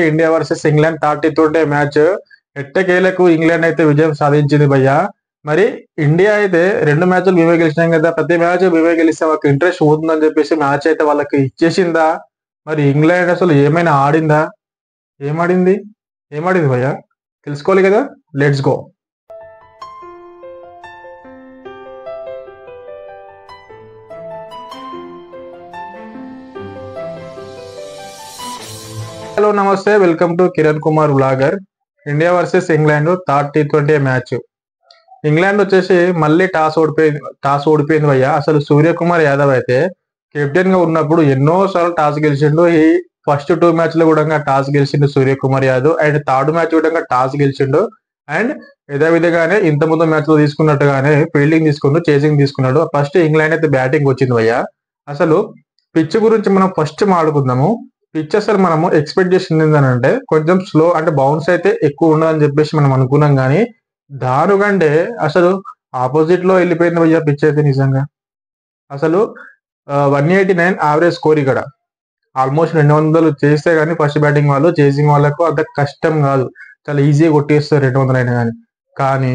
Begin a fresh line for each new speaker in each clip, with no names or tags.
India versus England 32 match ఎట్టకేలకు England అయితే విజయం సాధించింది భయ్య. మరి ఇండియా అయితే 2 మ్యాచ్లు మేమే గెలిచినాం కదా, ప్రతి మ్యాచ్ మేమే గెలిస్తే వాళ్ళకి ఇంట్రెస్ట్ పోతుందని చెప్పేసి మ్యాచ్ అయితే వాళ్ళకి ఇచ్చేసిందా? మరి ఇంగ్లాండ్ అసలు ఏమైనా ఆడిందా? ఏమాడింది ఏమాడింది భయ్య? తెలుసుకోవాలి కదా. Let's go. హలో నమస్తే, welcome to Kiran Kumar vlogger. India versus England 30-20 match. England వచ్చేసి మళ్ళీ టాస్ ఓడిపోయింది భయ్య. అసలు సూర్యకుమార్ యాదవ్ అయితే కెప్టెన్ గా ఉన్నప్పుడు ఎన్నో సార్లు టాస్ గెలిచిండు. ఈ ఫస్ట్ 2 మ్యాచ్లు కూడా టాస్ గెలిచిండు Suryakumar Yadav. And third match కూడా టాస్ గెలిచిండు. అండ్ ఇదే విధంగానే ఇంత ముందు మ్యాచ్ లో తీసుకున్నట్టుగానే ఫీల్డింగ్ తీసుకుంటూ చేసింగ్ తీసుకున్నాడు. ఫస్ట్ ఇంగ్లాండ్ అయితే బ్యాటింగ్ వచ్చింది భయ్య. అసలు పిచ్ గురించి మనం ఫస్ట్ మాట్లాడుకుందాము. పిచ్ అసలు మనము ఎక్స్పెక్ట్ చేసింది ఏంటంటే కొంచెం స్లో, అంటే బౌన్స్ అయితే ఎక్కువ ఉండదని చెప్పేసి మనం అనుకున్నాం. కానీ దానికంటే అసలు ఆపోజిట్ లో వెళ్ళిపోయింది భయ్య పిచ్ అయితే. నిజంగా అసలు 189 యావరేజ్ స్కోర్. ఇక్కడ ఆల్మోస్ట్ 200 చేస్తే గానీ ఫస్ట్ బ్యాటింగ్ వాళ్ళు, చేసింగ్ వాళ్ళకు అంత కష్టం కాదు, చాలా ఈజీగా కొట్టేస్తారు 200 అయినా కానీ. కానీ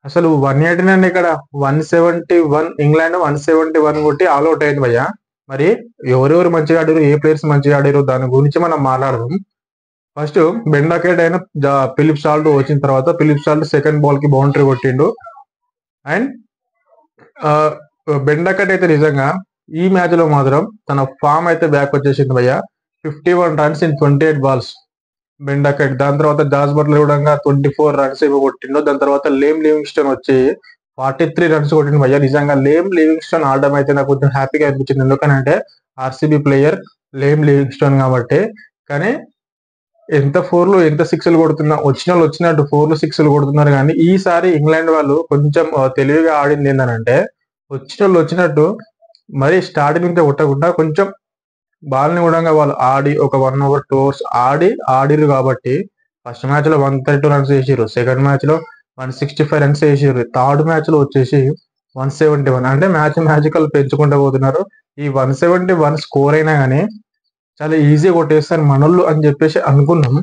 అసలు 189 ఇక్కడ 171, ఇంగ్లాండ్ 171 కొట్టి ఆల్అౌట్ అయింది భయ్య. మరి ఎవరెవరు మంచిగా ఆడారు, ఏ ప్లేయర్స్ మంచిగా ఆడారు, దాని గురించి మనం మాట్లాడదాం. ఫస్ట్ బెన్ డకెట్ అయిన ఫిలిప్ సాల్ట్ వచ్చిన తర్వాత ఫిలిప్ సాల్ట్ సెకండ్ బాల్ కి బౌండరీ కొట్టిండు. అండ్ బెన్ డకెట్ అయితే నిజంగా ఈ మ్యాచ్ లో మాత్రం తన ఫామ్ అయితే బ్యాక్ వచ్చేసింది భయ్య. 51 runs in 28 balls Ben Duckett. దాని తర్వాత జాస్ బట్లర్ కూడా 24 రన్స్ ఏమో కొట్టిండు. దాని తర్వాత లేమ్ లివింగ్స్టన్ వచ్చి 43 రన్స్ కొట్టిండు భయ్య. నిజంగా లేమ్ లివింగ్స్టన్ ఆడడం అయితే నాకు కొంచెం హ్యాపీగా అనిపించింది. ఎందుకనంటే ఆర్సీబీ ప్లేయర్ లేమ్ లివింగ్స్టన్ కాబట్టి. కానీ ఎంత ఫోర్లు ఎంత సిక్స్లు కొడుతున్నా, వచ్చిన వాళ్ళు వచ్చినట్టు 4లు 6లు కొడుతున్నారు. కానీ ఈసారి ఇంగ్లాండ్ వాళ్ళు కొంచెం తెలివిగా ఆడింది ఏంటంటే వచ్చిన వాళ్ళు వచ్చినట్టు మరి స్టార్టింగ్ నుంచి కొట్టకుండా కొంచెం బాల్ని కూడా వాళ్ళు ఆడి ఒక 1 over 2 hours ఆడిరు కాబట్టి ఫస్ట్ మ్యాచ్ లో 132 రన్స్ వేసారు, సెకండ్ మ్యాచ్ లో 165 రన్స్ వేసారు, థర్డ్ మ్యాచ్ లో వచ్చేసి 171. అంటే మ్యాజికల్ పెంచుకుంటూ పోతున్నారు. ఈ 171 స్కోర్ అయినా కానీ చాలా ఈజీగా కొట్టేస్తారు మనోళ్ళు అని చెప్పేసి అనుకున్నాం.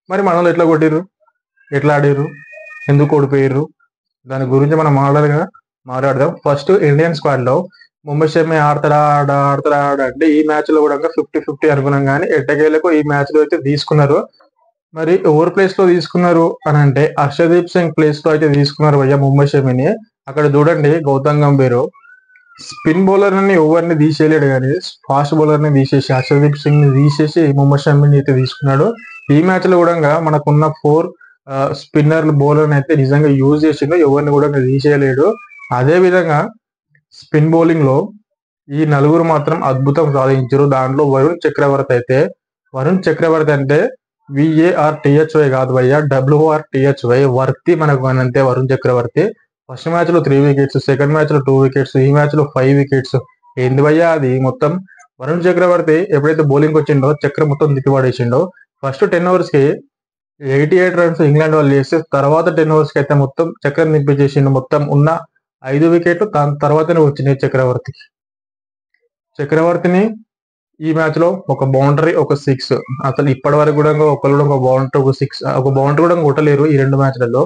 మరి మనోళ్ళు ఎట్లా కొట్టిర్రు, ఎట్లా ఆడిర్రు, ఎందుకు ఓడిపోయారు, దాని గురించి మనం మాట్లాడదాం. ఫస్ట్ ఇండియన్ స్క్వాడ్ లో ముంబై షమి ఆడతాడా అంటే ఈ మ్యాచ్ లో కూడా 50-50 అనుకున్నాం. కానీ ఎట్టకేలకు ఈ మ్యాచ్ లో అయితే తీసుకున్నారు. మరి ఎవరి ప్లేస్ లో తీసుకున్నారు అని అంటే హర్షదీప్ సింగ్ ప్లేస్ లో అయితే తీసుకున్నారు భయ్య ముంబై షమిని. అక్కడ చూడండి గౌతమ్ గంభీర్ స్పిన్ బౌలర్ అని ఎవరిని తీసేయలేడు, కానీ ఫాస్ట్ బౌలర్ ని తీసేసి హర్షదీప్ సింగ్ ని తీసేసి ముంబై షమిని అయితే తీసుకున్నాడు. ఈ మ్యాచ్ లో కూడా మనకున్న 4 స్పిన్నర్ బౌలర్ అయితే నిజంగా యూజ్ చేసిండు, ఎవరిని కూడా తీసేయలేడు. అదే విధంగా స్పిన్ బౌలింగ్ లో ఈ నలుగురు మాత్రం అద్భుతం సాధించారు. దాంట్లో వరుణ్ చక్రవర్తి అంటే VARTHY కాదు భయ్య, WRTHY వర్తి మనకు అంతే. వరుణ్ చక్రవర్తి ఫస్ట్ మ్యాచ్ లో 3 వికెట్స్, సెకండ్ మ్యాచ్ లో 2 వికెట్స్, ఈ మ్యాచ్ లో 5 వికెట్స్. ఏంది భయ్య అది మొత్తం. వరుణ్ చక్రవర్తి ఎప్పుడైతే బౌలింగ్ వచ్చిండో చక్ర మొత్తం తిప్పిపడేసిండో. ఫస్ట్ 10 overs కి 88 రన్స్ ఇంగ్లాండ్ వాళ్ళు చేస్తే తర్వాత 10 overs కి అయితే మొత్తం చక్రం నింపించేసిండు. మొత్తం ఉన్న 5 వికెట్లు దాని తర్వాతనే వచ్చినాయి చక్రవర్తిని. ఈ మ్యాచ్ లో ఒక బౌండరీ, ఒక 6. అసలు ఇప్పటి వరకు కూడా ఒకళ్ళు ఒక బౌండరీ, ఒక 6, ఒక బౌండరీ కూడా కొట్టలేరు ఈ 2 మ్యాచ్లలో.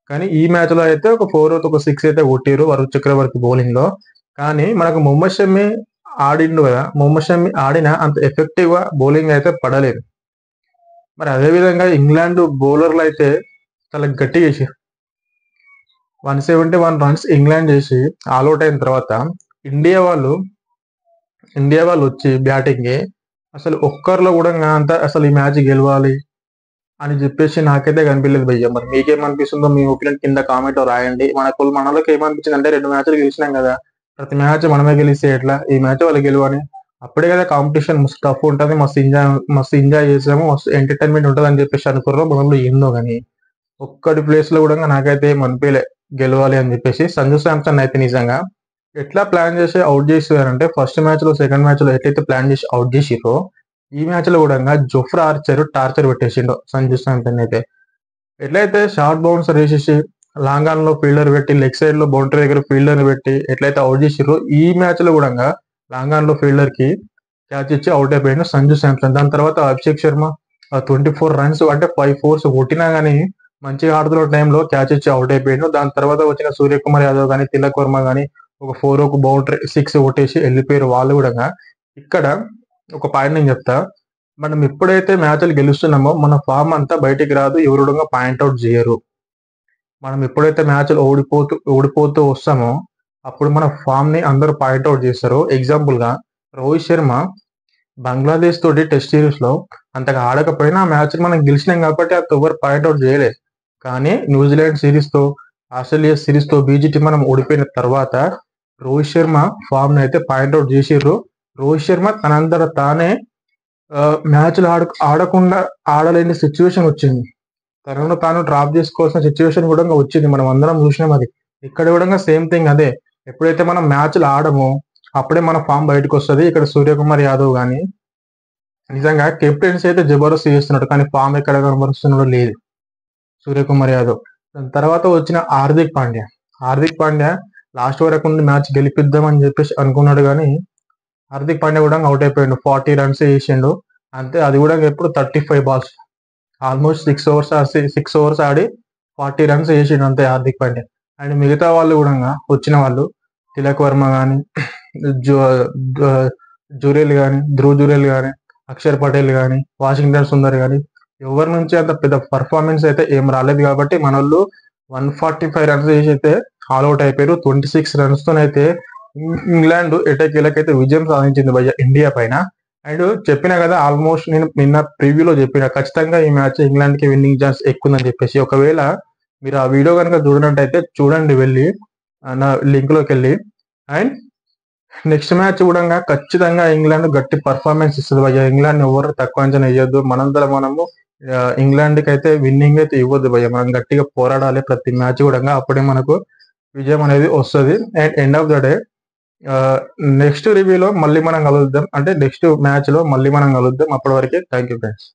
కానీ ఈ మ్యాచ్ లో అయితే ఒక 4, ఒక 6 అయితే కొట్టారు వరుణ్ చక్రవర్తి బౌలింగ్ లో. కానీ మనకు మొహమ్మద్ షమి ఆడిండు కదా, మొహమ్మద్ షమి ఆడిన అంత ఎఫెక్టివ్ గా బౌలింగ్ అయితే పడలేదు. మరి అదే విధంగా ఇంగ్లాండ్ బౌలర్లు అయితే చాలా గట్టిగా చేసి 171 రన్స్ ఇంగ్లాండ్ చేసి ఆల్అౌట్ అయిన తర్వాత ఇండియా వాళ్ళు వచ్చి బ్యాటింగ్ అసలు ఒక్కరిలో కూడా అంత అసలు ఈ మ్యాచ్ గెలవాలి అని చెప్పేసి నాకైతే కనిపించలేదు భయ్య. మరి మీకేమనిపిస్తుందో మీ ఒపీనియన్ కింద కామెంట్ లో రాయండి. మనలోకి ఏమనిపించింది అంటే 2 మ్యాచ్లు గెలిచినాం కదా, ప్రతి మ్యాచ్ మనమే గెలిస్తే ఎట్లా, ఈ మ్యాచ్ వాళ్ళు గెలవని. అప్పుడే కదా కాంపిటీషన్ మస్తు టఫ్ ఉంటుంది, మస్తు ఎంజాయ్ చేసాము, మస్తు ఎంటర్టైన్మెంట్ ఉంటుంది అని చెప్పేసి అనుకున్నాం. మనలో ఏందో కానీ ఒక్కటి ప్లేస్ లో కూడా నాకైతే ఏమనిపించలే గెలవాలి అని చెప్పేసి. సంజు శాంసన్ అయితే నిజంగా ఎట్లా ప్లాన్ చేసి అవుట్ చేసారంటే ఫస్ట్ మ్యాచ్ లో సెకండ్ మ్యాచ్ లో ఎట్లయితే ప్లాన్ చేసి అవుట్ చేసిరో ఈ మ్యాచ్ లో కూడా జోఫ్రా ఆర్చర్ టార్చర్ పెట్టేసిండు సంజు శాంసన్ అయితే. ఎట్లయితే షార్ట్ బౌన్సర్ వేసేసి లాంగ్ ఆన్ లో ఫీల్డర్ పెట్టి, లెగ్ సైడ్ లో బౌండరీ దగ్గర ఫీల్డర్ పెట్టి ఎట్లయితే అవుట్ చేసిరో ఈ మ్యాచ్ లో కూడా లాంగ్ ఆన్ లో ఫీల్డర్ కి క్యాచ్ ఇచ్చి అవుట్ అయిపోయిండు సంజు శాంసన్. దాని తర్వాత అభిషేక్ శర్మ 24 రన్స్ అంటే 5 ఫోర్స్ కొట్టినా గానీ మంచిగా ఆడుతున్న టైంలో క్యాచ్ ఇచ్చి అవుట్ అయిపోయిండు. దాని తర్వాత వచ్చిన సూర్యకుమార్ యాదవ్ గానీ, తిలక్ వర్మ గానీ ఒక 4 ఒక బౌండరీ 6 కొట్టేసి వెళ్ళిపోయారు వాళ్ళు గూడంగా. ఇక్కడ ఒక పాయింట్ నేను చెప్తా. మనం ఎప్పుడైతే మ్యాచ్‌లు గెలుస్తున్నామో మన ఫార్మ్ అంతా బయటికి రాదు. ఎవరు గూడంగా పాయింట్ ఔట్ జేయరు. మనం ఎప్పుడైతే మ్యాచ్‌లు ఓడిపోతూ వస్తామో అప్పుడు మన ఫార్మ్‌ని అందరూ పాయింట్ ఔట్ జేస్తారు. ఎగ్జాంపుల్‌గా రోహిత్ శర్మ బంగ్లాదేశ్ తోటి టెస్ట్ సిరీస్‌లో అంతగా ఆడకపోయినా ఆ మ్యాచ్‌ని మనం గెలిచినాం కాబట్టి అది ఎవ్వరు పాయింట్ ఔట్ జేయలే. కానీ న్యూజిలాండ్ సిరీస్‌తో, ఆస్ట్రేలియా సిరీస్‌తో బీజీటీ మనం ఓడిపోయిన తర్వాత రోహిత్ శర్మ ఫార్మ్‌ని అయితే పాయింట్ ఔట్ జేసిర్రు. రోహిత్ శర్మ తనంతట తానే మ్యాచ్‌లు ఆడకుండా ఆడలేని సిట్యుయేషన్ వచ్చింది. తనను తాను డ్రాప్ జేసుకోవాల్సిన సిట్యుయేషన్ గూడా వచ్చింది. మనం అందరం జూసినాం అది. ఇక్కడ గూడంగా సేమ్ థింగ్ అదే. ఎప్పుడైతే మనం మ్యాచ్‌లు ఆడమో అప్పుడే మన ఫార్మ్ బయటకొస్తది. ఇక్కడ సూర్యకుమార్ యాదవ్ గానీ నిజంగా కెప్టెన్సీ అయితే జబర్దస్త్ చేస్తున్నాడు. కానీ ఫార్మ్ ఎక్కడ కనబరుస్తున్నాడో లేదు సూర్యకుమార్ యాదవ్. దాని తర్వాత వచ్చిన హార్దిక్ పాండ్యా. హార్దిక్ పాండ్యా లాస్ట్ వరకు ఉండి మ్యాచ్ గెలిపిద్దామని జెప్పేసి అనుకున్నాడు గానీ హార్దిక్ పాండ్యా గూడా అవుట్ అయిపోయిండు. 40 రన్స్ చేసిండు. అంతే అది గూడా ఎప్పుడు 35 బాల్స్. ఆల్మోస్ట్ 6 ఓవర్స్ ఆడి 40 రన్స్ చేసిండు అంతే హార్దిక్ పాండ్యా. అండ్ మిగతా వాళ్ళు గూడంగా వచ్చిన వాళ్ళు తిలక్ వర్మ గానీ, జు జురేల్ గానీ, ధ్రువ్ జురేల్ గానీ, అక్షర్ పటేల్ గానీ, వాషింగ్టన్ సుందర్ గానీ ఎవరి నుంచి అంత పెద్ద పర్ఫార్మెన్స్ అయితే ఏం రాలేదు కాబట్టి మనోళ్ళు 145 రన్స్ చేసి అయితే ఆల్ ఔట్ అయిపోయారు. 26 రన్స్‌తోనైతే ఇంగ్లాండ్ ఎట్టకేలకైతే విజయం సాధించింది భయ్యా ఇండియా పైన. అండ్ చెప్పినా కదా ఆల్మోస్ట్ నేను నిన్న ప్రివ్యూలో చెప్పిన ఖచ్చితంగా ఈ మ్యాచ్ ఇంగ్లాండ్‌కి విన్నింగ్ ఛాన్స్ ఎక్కువుందని చెప్పేసి. ఒకవేళ మీరు ఆ వీడియో గనుక చూడనట్టయితే చూడండి వెళ్ళి నా లింక్‌లోకెళ్ళి. అండ్ నెక్స్ట్ మ్యాచ్ గూడంగా ఖచ్చితంగా ఇంగ్లాండ్ గట్టి పర్ఫార్మెన్స్ ఇస్తది భయ్యా. ఇంగ్లాండ్‌ని ఎవరు తక్కువ అంచనా ఎయొద్దు. మనంతట మనము ఇంగ్లాండ్‌కైతే విన్నింగ్ అయితే ఇవ్వద్దు భయ్యా. మనం గట్టిగా పోరాడాలి ప్రతి మ్యాచ్ గూడంగా. అప్పుడే మనకు విజయం అనేది వస్తది. And end of the day next రివ్యూలో మళ్ళీ మనం కలుద్దాం. అంటే నెక్స్ట్ మ్యాచ్‌లో మళ్ళీ మనం కలుద్దాం. అప్పటి వరకే థాంక్ యూ ఫ్రెండ్స్.